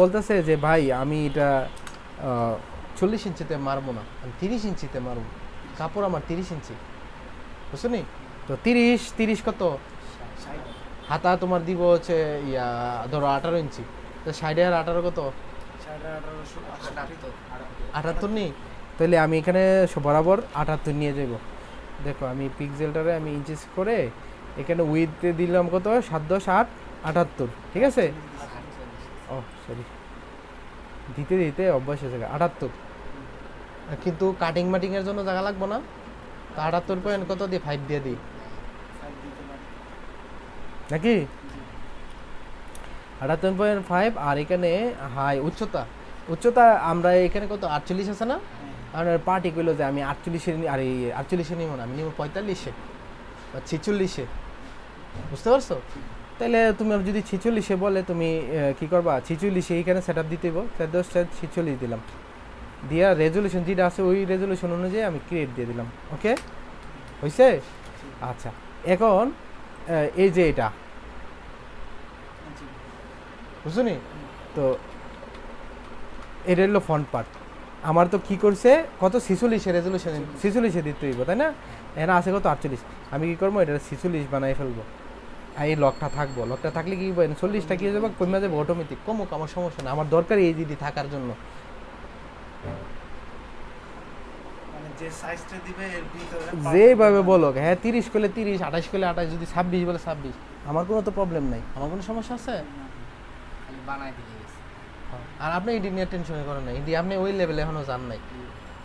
বলতেছে, যে ভাই আমি এটা 40 ইঞ্চিতে মারবো না, আমি 30 ইঞ্চিতে মারবো। কাপড় আমার 30 ইঞ্চি, বুঝছো নি? তো 30 কত? হাতা তোমার দিব হচ্ছে ইয়া ধরো 18 ইঞ্চি, তো 60 আর 18 কত? 78 নেই? তাহলে আমি এখানে বরাবর 78 নিয়ে যাব। দেখো আমি পিক্সেলটারে আমি ইঞ্চিস করে এখানে উইথে দিলাম কত? 7 10 8 78, ঠিক আছে? ও সরি, দিতে দিতে অভ্যাস হয়ে যাবে। 78, কিন্তু কাটিং মাটিংয়ের জন্য জায়গা লাগবে না, তো 78 পয়েন্ট কত দিয়ে 5 দিয়ে দিই নাকি? 78.5। আর এখানে হাই উচ্চতা আমরা এখানে কত 48 আছে না? আর পার্টি কইলো যে আমি 48-এ, আর এই 48-এ নিব না, আমি নিব 45-এ বা 46-এ, বুঝতে পারছো? তাহলে তুমি যদি 46-এ বলে তুমি কি করবা, 46-এ এইখানে সেট আপ দিতে হইব। 46 দিলাম, দিয়া রেজলিউশন যেটা আছে ওই রেজলিউশন অনুযায়ী আমি ক্রিয়েট দিয়ে দিলাম। ওকে, হয়েছে? আচ্ছা, এখন এই যে এটা বুঝছো নি? তো এটা হলো ফ্রন্ট পার্ট। আমার তো কি করছে, কত 46-এ রেজলিউশন, 46-এ দিতে হইব, তাই না? এখানে আছে কত 48, আমি কি করবো এটা 46 বানাই ফেলবো। আর এই লকটা থাকবো, লকটা থাকলে কি 40টা কি হয়ে যাবে, কমে যাবে অটোমেটিক। কমুক, আমার সমস্যা না, আমার দরকার এই জিডি থাকার জন্য। মানে যে সাইজটা দিবে এর ভিতরে যেভাবে বলো, হ্যাঁ 30 করলে 30, 28 করলে 28, যদি 26 বলে 26, আমার কোনো তো প্রবলেম নাই, আমার কোনো সমস্যা আছে? খালি বানাই দিলে গেছে। আর আপনি এডি নিয়ে টেনশন করেন না, এডি আপনি ওই লেভেলে এখনো যান নাই।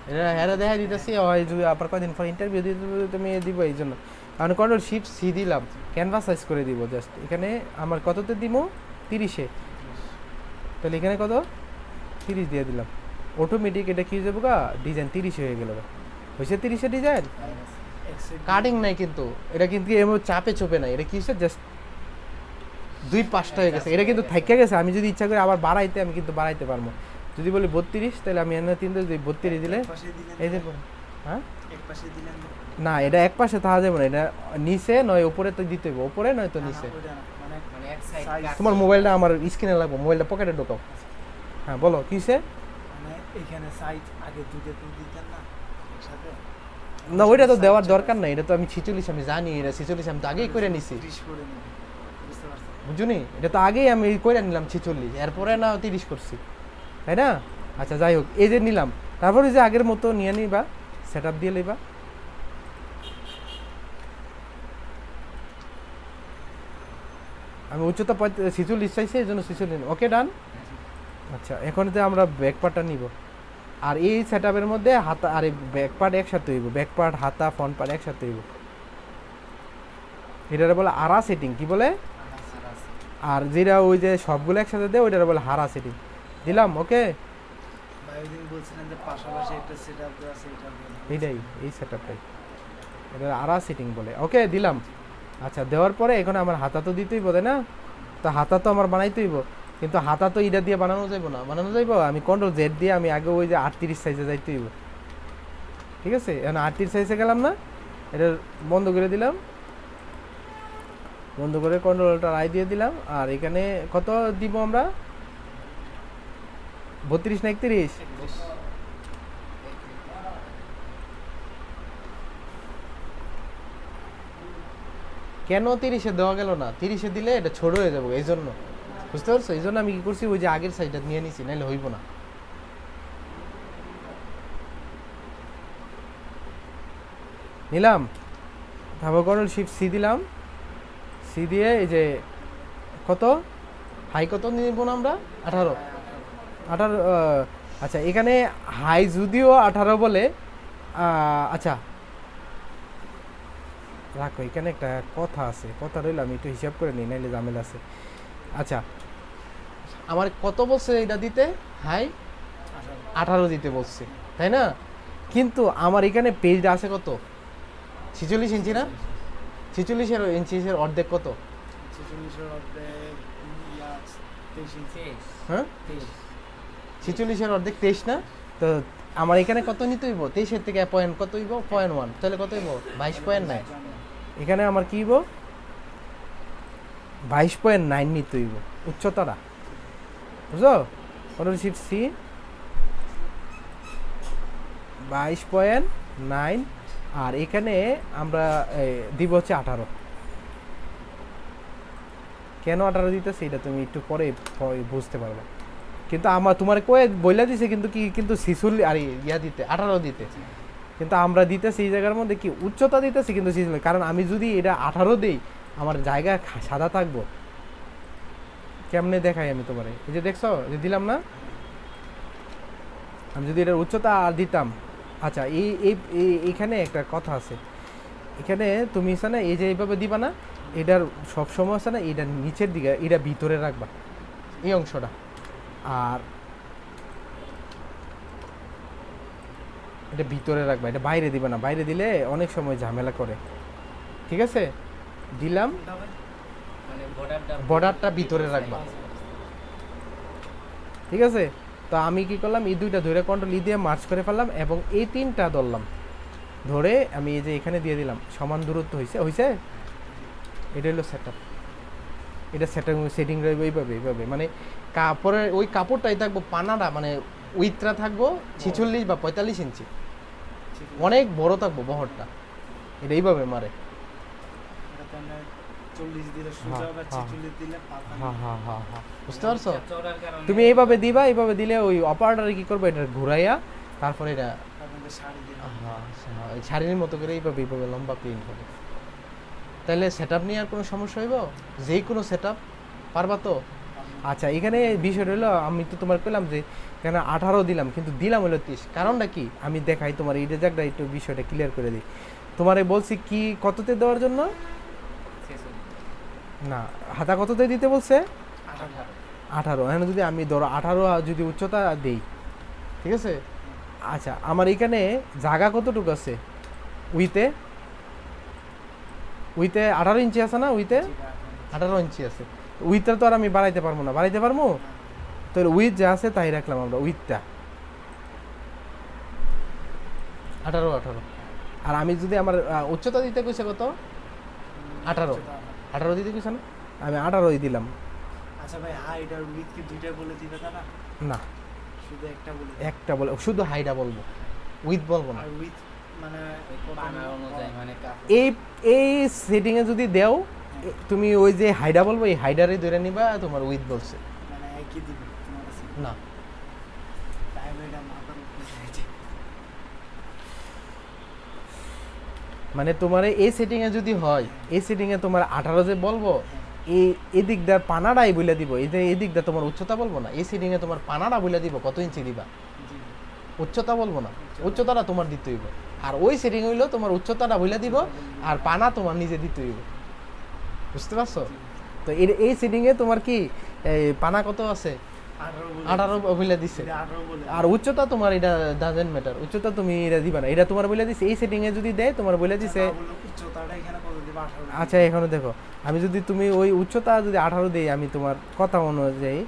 এটা হ্যাঁ দেখা দিতেছি, হয় যদি আপনার কয়দিন পর ইন্টারভিউ দিতে তুমি দিব, এই জন্য কারণ কন্ট্রোল শিফট সি দিলাম, ক্যানভাস সাইজ করে দিব জাস্ট। এখানে আমার কততে দিব? 30-এ। তাহলে এখানে কত? 30 দিয়ে দিলাম, অটোমেটিক এটা কি হয়ে যাবো গা, ডিজাইন 30 হয়ে গেল। হয়েছে 30-এ ডিজাইন, কাটিং নাই কিন্তু, এটা কিন্তু এমন চাপে চোপে নাই, এটা কি হচ্ছে জাস্ট 2-5টা হয়ে গেছে, এটা কিন্তু থাইকা গেছে। আমি যদি ইচ্ছা করি আবার বাড়াইতে, আমি কিন্তু বাড়াইতে পারবো। যদি বলি 32, তাহলে আমি এনে 3 দিয়ে 32 দিলে এই যে, হ্যাঁ এক পাশে দিলেন না, এটা এক পাশে থাকা যাবে না, এটা নিচে নয় উপরে তো দিতে হবে, উপরে নয় তো নিচে। মানে মানে এক সাইড Size- তোমার মোবাইলটা আমার স্ক্রিনে লাগবে, মোবাইলটা পকেটে ঢোকাও। হ্যাঁ বলো কিসে? মানে এখানে সাইজ আগে দুটো তো দিতেন না একসাথে? না ওইটা তো দেওয়ার দরকার নাই, এটা তো আমি 46, আমি জানি এটা 46, আমি তো আগেই করে নিছি, 30 করে নিন, বুঝতে পারছেন? বুঝুনি? এটা তো আগেই আমি করে নিলাম 46, এরপরে না 30 করছি, তাই না? আচ্ছা যাই হোক, এই যে নিলাম, তারপরে যে আগের মতো নিয়ে নিবা, সেট আপ দিয়ে নিবা। আমি উচ্চতা 46 চাইছি, এই জন্য 46। ওকে ডান। আচ্ছা এখন যে আমরা ব্যাক পার্টটা নিব, আর এই সেট আপের মধ্যে হাতা আর এই ব্যাক পার্ট একসাথে হইব, ব্যাক পার্ট হাতা ফ্রন্ট পার্ট একসাথে হইব। এটারে বলে আরা সেটিং, কি বলে? আর যেটা ওই যে সবগুলো একসাথে দেয় ওইটারে বলে হারা সেটিং। দিলাম ওকে। ভাই ওই দিন বলছিলেন যে পাশাপাশি একটা সেটআপ দেওয়া আছে, এটা দিয়ে এইটাই, এই সেটআপটাই, এটা আরা সিটিং বলে। ওকে দিলাম। আচ্ছা দেওয়ার পরে এখন আমার হাতা তো দিতেই বোধ না, তো হাতা তো আমার বানাইতেই হইব, কিন্তু হাতা তো এটা দিয়ে বানানো যাইব না, বানানো যাইব আমি কন্ট্রোল জেড দিয়ে আমি আগে ওই যে 38 সাইজে যাইতে হইব। ঠিক আছে, এখন 38 সাইজে গেলাম না, এটা বন্ধ করে দিলাম, বন্ধ করে কন্ট্রোলটা আই দিয়ে দিলাম। আর এখানে কত দিব আমরা, 32 না 31? কেন 30-এ দেওয়া গেল না? 30-এ দিলে এটা ছোট হয়ে যাবে, এই জন্য, বুঝতে পারছো? এই জন্য আমি কি করছি, ওই যে আগের সাইডটা নিয়ে নিছি, নাহলে হইব না। নিলাম, তারপর কন্ট্রোল শিফট সি দিলাম, সি দিয়ে এই যে কত হাই কত নিব না আমরা, 18 18। আচ্ছা এখানে হাই যদিও 18 বলে, আচ্ছা রাখো, এখানে একটা কথা আছে, কথা রইল, আমি একটু হিসাব করে নিই, নাইলে ঝামেলা আছে। আচ্ছা আমার কত বলছে এটা দিতে, হাই 18 দিতে বলছে, তাই না? কিন্তু আমার এখানে পেজটা আছে কত, 46 ইঞ্চি না? 46 ইঞ্চির অর্ধেক কত? 46 অর্ধেক 23 ইঞ্চি। হ্যাঁ 23। 46 অর্ধেক 23 না? তো আমার এখানে কত নিতে হইব, 23 থেকে পয়েন্ট কত হইব, 0.1, তাহলে কত হইব, 22.9। এখানে আমার কি হইব, 22.9 নিতে হইব উচ্চতাটা, বুঝছো? কন্ট্রোল শিফট সি, 22.9, আর এখানে আমরা দিব হচ্ছে 18। কেন 18 দিতেছে এটা তুমি একটু পরে বুঝতে পারবে, কিন্তু আমার তোমার কয়ে বইলা দিছে কিন্তু কি, কিন্তু 46 আর ইয়া দিতে 18 দিতে, কিন্তু আমরা দিতেছি এই জায়গার মধ্যে কি উচ্চতা দিতেছি কিন্তু 46, কারণ আমি যদি এটা 18 দেই আমার জায়গা সাদা থাকবো। কেমনে দেখাই আমি তোমারে, এই যে দেখছো যে দিলাম না, আমি যদি এটার উচ্চতা আর দিতাম। আচ্ছা এইখানে একটা কথা আছে, এখানে তুমি আছে না এই যে এইভাবে দিবা না, এটার সবসময় আছে না এটা নিচের দিকে, এটা ভিতরে রাখবা এই অংশটা, আর এটা ভিতরে রাখবা, এটা বাইরে দিবা না, বাইরে দিলে অনেক সময় ঝামেলা করে। ঠিক আছে, দিলাম, মানে বর্ডারটা বর্ডারটা ভিতরে রাখবা। ঠিক আছে, তো আমি কি করলাম, এই দুইটা ধরে কন্ট্রোল ই দিয়ে মার্চ করে ফেললাম, এবং এই তিনটা ধরলাম, ধরে আমি এই যে এখানে দিয়ে দিলাম, সমান দূরত্ব হয়েছে হয়েছে। এটা হলো সেটআপ, এটা সেটিং রইবে এইভাবে, মানে কাপড়ের ওই কাপড়টাই থাকবো পানাটা, মানে উইথটা থাকবো 46 বা 45 ইঞ্চি, অনেক বড় থাকবো বহরটা, এটা এইভাবে মারে। এটা তো আমরা 40 দিলে সোজা বা 46 দিলে পাতা। হ্যাঁ বুঝতে পারছো? চওড়ার কারণে তুমি এইভাবে দিবা, এইভাবে দিলে ওই অপারেটর কি করবে, এটা ঘুরাইয়া তারপরে এটা আপনাদের শাড়ি দিলে শাড়ির মতো করে এইভাবে লম্বা প্রিন্ট হবে। তাহলে সেটআপ নিয়ে আর কোনো সমস্যা হইব, যেই কোনো সেটআপ পারবা তো? আচ্ছা এখানে বিষয়টা হলো, আমি তো তোমার কইলাম যে এখানে 18 দিলাম, কিন্তু দিলাম হলো 30, কারণটা কি আমি দেখাই তোমার, এই জায়গাটা একটু বিষয়টা ক্লিয়ার করে দিই। তোমারে বলছি কি কততে দেওয়ার জন্য, 46 না হাতা কততে দিতে বলছে, 18 18। এখানে যদি আমি ধরো 18 যদি উচ্চতা দেই, ঠিক আছে? আচ্ছা আমার এখানে জায়গা কতটুকু আছে, উইতে 18 ইঞ্চি আছে না, উইতে 18 ইঞ্চি আছে, উইথটা তো আর আমি বাড়াইতে পারবো না, বাড়াইতে পারবো? তো উইথ যা আছে তাই রাখলাম আমরা, উইথটা 18। আর আমি যদি আমার উচ্চতা দিতে কইছে কত, 18 দিতে কইছে না, আমি 18ই দিলাম। আচ্ছা ভাই, হাইট আর উইথ কি দুইটা বলে দিবে তারা? না, শুধু একটা বলে দিবে? একটা বলে, শুধু হাইটা বলবো, উইথ বলবো না। আর উইথ মানে পানা অনুযায়ী মানে কাপড় এই এই সেটিংয়ে যদি দেও, তুমি ওই যে হাইডা বলবো, এই হাইডারে ধরে নিবা, তোমার উইথ বলছে মানে একই দিবে তোমার কাছে? না। তাই এটা মাথার উপরে হয়েছে। মানে তোমার এই সেটিংয়ে যদি হয়, এই সেটিংয়ে তোমার 18 যে বলবো, এই এদিকটার পানাটাই বলে দিব, এই যে এদিকটা তোমার উচ্চতা বলবো না, এই সেটিংয়ে তোমার পানাটা বলে দিব কত ইঞ্চি দিবা, জি উচ্চতা বলবো না, উচ্চতাটা তোমার দিতে হইব। আর ওই সেটিং হইলো তোমার উচ্চতাটা বলে দিব, আর পানা তোমার নিজে দিতে হইব, বুঝতে পারছো? তো এই সেটিংয়ে তোমার কি এই পানা কত আছে, 18 বলে দিছে। 18 বলে আর উচ্চতা তোমার এটা ডাজেন্ট ম্যাটার, উচ্চতা তুমি এটা দিবা না, এটা তোমার বলে দিছে এই সেটিং এ যদি দেয় তোমার বলে দিছে। উচ্চতাটা এখানে কত দিব? 18। আচ্ছা এখানে দেখো, আমি যদি তুমি ওই উচ্চতা যদি 18 দেই, আমি তোমার কথা অনুযায়ী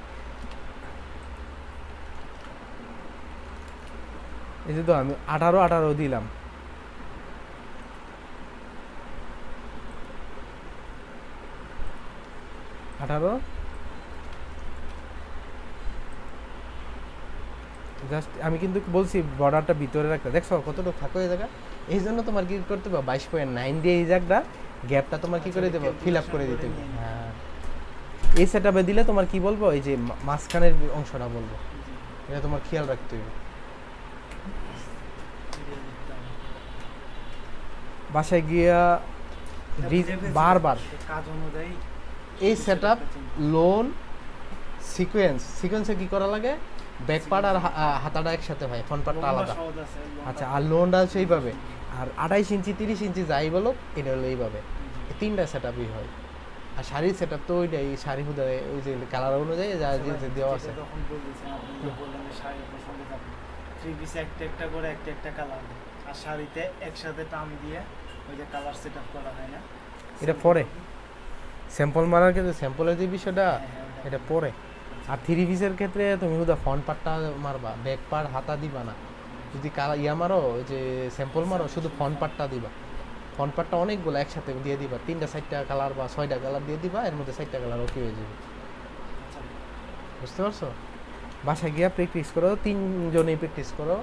এই যে তো আমি 18 দিলাম, জাস্ট আমি কিন্তু বলছি বর্ডারটা ভিতরে রাখতে, দেখছো কতটুকু থাকো এই জায়গা। এই জন্য তোমার কি করতে হবে 22.9 দিয়ে এই জায়গাটা গ্যাপটা তোমার কি করে দেবো, ফিল আপ করে দিতে হবে। হ্যাঁ এই সেটআপে দিলে তোমার কি বলবো, এই যে মাঝখানের অংশটা বলবো, এটা তোমার খেয়াল রাখতে হবে। বাসায় গিয়া বারবার কাজ অনুযায়ী এই সেটআপ লোন সিকোয়েন্সে কি করা লাগে, ব্যাক পার্ট আর হাতাটা একসাথে হয়, ফ্রন্ট পার্টটা আলাদা। সহজ আছে, আচ্ছা আর লোনটা হচ্ছে এইভাবে, আর 28 ইঞ্চি 30 ইঞ্চি যাই বলো এটা হলো এইভাবে, এই তিনটা সেটআপই হয়। আর শাড়ির সেটআপ তো ওইটাই, শাড়ি হুদা ওই যে কালার অনুযায়ী যা জিনিস দেওয়া আছে। তখন বলতেছেন আপনি যে বললেন যে শাড়ির পছন্দ থাকে, থ্রি পিসে একটা করে একটা কালার, আর শাড়িতে একসাথে টান দিয়ে ওই যে কালার সেটআপ করা হয় না, এটা পরে স্যাম্পল মারার ক্ষেত্রে স্যাম্পলের যে বিষয়টা ওটা এটা পরে। আর থ্রি পিসের ক্ষেত্রে তুমি হুদা ফ্রন্ট পার্টটা মারবা, ব্যাক পার্ট হাতা দিবা না। যদি কালা মারো ওই যে স্যাম্পল মারো শুধু ফ্রন্ট পার্টটা দিবা, ফ্রন্ট পার্টটা অনেকগুলো একসাথে দিয়ে দিবা, 3টা 4টা কালার বা 6টা কালার দিয়ে দিবা, এর মধ্যে 4টা কালার ওকে হয়ে যাবে। বুঝতে পারছো? বাসায় গিয়া প্র্যাকটিস করো, 3 জনেই প্র্যাকটিস করো,